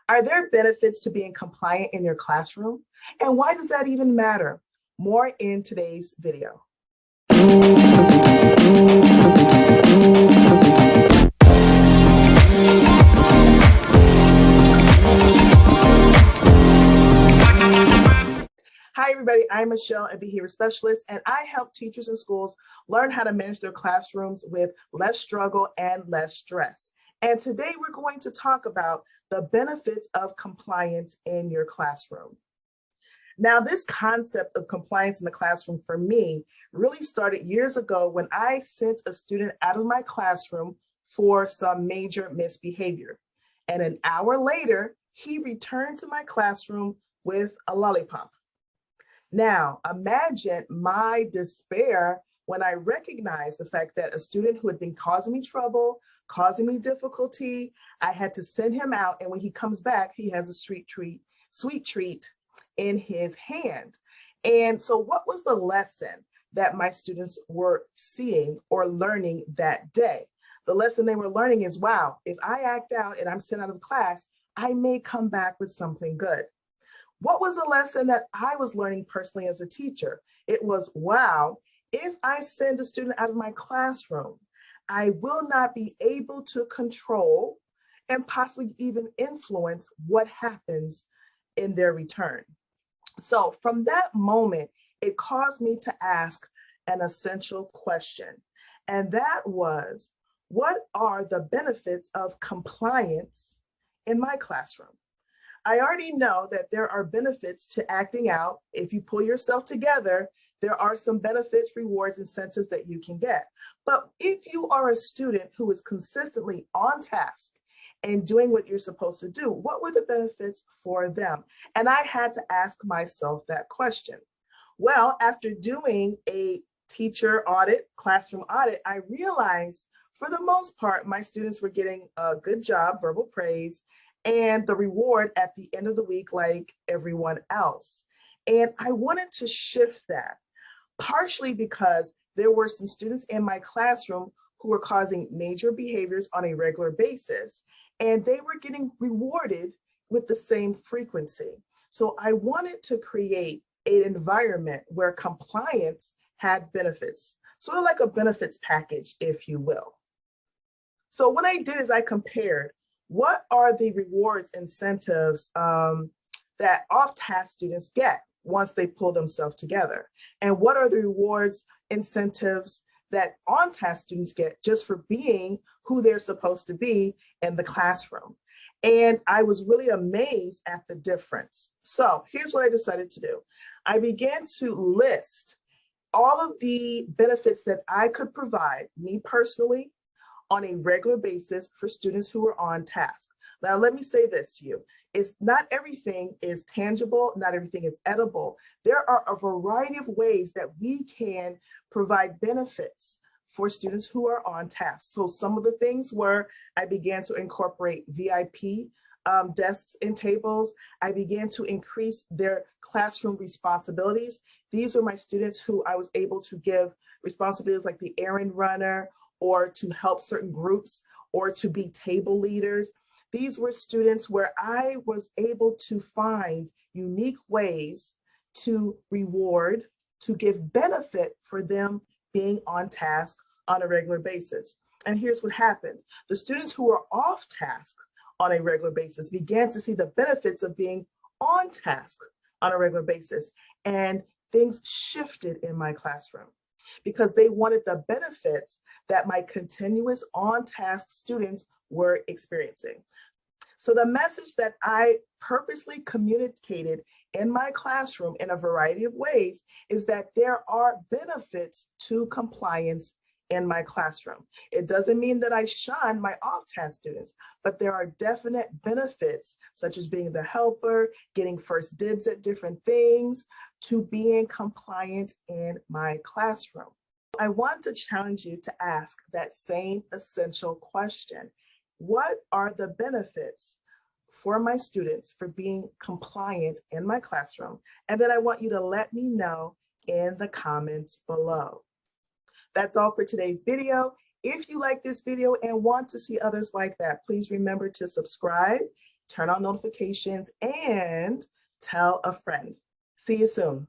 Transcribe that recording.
Are there benefits to being compliant in your classroom? And why does that even matter? More in today's video. Hi, everybody. I'm Michelle, a behavior specialist, and I help teachers and schools learn how to manage their classrooms with less struggle and less stress. And today we're going to talk about the benefits of compliance in your classroom. Now, this concept of compliance in the classroom for me really started years ago when I sent a student out of my classroom for some major misbehavior. And an hour later, he returned to my classroom with a lollipop. Now, imagine my despair when I recognized the fact that a student who had been causing me trouble, causing me difficulty, I had to send him out, and when he comes back, he has a sweet treat in his hand. And so what was the lesson that my students were seeing or learning that day? The lesson they were learning is, wow, if I act out and I'm sent out of class, I may come back with something good. What was the lesson that I was learning personally as a teacher? It was, wow, if I send a student out of my classroom, I will not be able to control and possibly even influence what happens in their return. So from that moment, it caused me to ask an essential question. And that was, what are the benefits of compliance in my classroom? I already know that there are benefits to acting out. If you pull yourself together, there are some benefits, rewards, incentives that you can get. But if you are a student who is consistently on task and doing what you're supposed to do, what were the benefits for them? And I had to ask myself that question. Well, after doing a teacher audit, classroom audit, I realized for the most part, my students were getting a good job, verbal praise, and the reward at the end of the week like everyone else. And I wanted to shift that, partially because there were some students in my classroom who were causing major behaviors on a regular basis, and they were getting rewarded with the same frequency. So I wanted to create an environment where compliance had benefits, sort of like a benefits package, if you will. So what I did is I compared what are the rewards, incentives that off-task students get once they pull themselves together? And what are the rewards, incentives that on-task students get just for being who they're supposed to be in the classroom? And I was really amazed at the difference. So here's what I decided to do. I began to list all of the benefits that I could provide, me personally, on a regular basis for students who are on task. Now, let me say this to you. It's not everything is tangible, not everything is edible. There are a variety of ways that we can provide benefits for students who are on task. So some of the things were, I began to incorporate VIP desks and tables. I began to increase their classroom responsibilities. These were my students who I was able to give responsibilities like the errand runner, or to help certain groups, or to be table leaders. These were students where I was able to find unique ways to reward, to give benefit for them being on task on a regular basis. And here's what happened. The students who were off task on a regular basis began to see the benefits of being on task on a regular basis. And things shifted in my classroom, because they wanted the benefits that my continuous on-task students were experiencing. So the message that I purposely communicated in my classroom in a variety of ways is that there are benefits to compliance in my classroom. It doesn't mean that I shun my off-task students, but there are definite benefits, such as being the helper, getting first dibs at different things, to being compliant in my classroom. I want to challenge you to ask that same essential question. What are the benefits for my students for being compliant in my classroom? And then I want you to let me know in the comments below. That's all for today's video. If you like this video and want to see others like that, please remember to subscribe turn on notifications, and tell a friend. See you soon.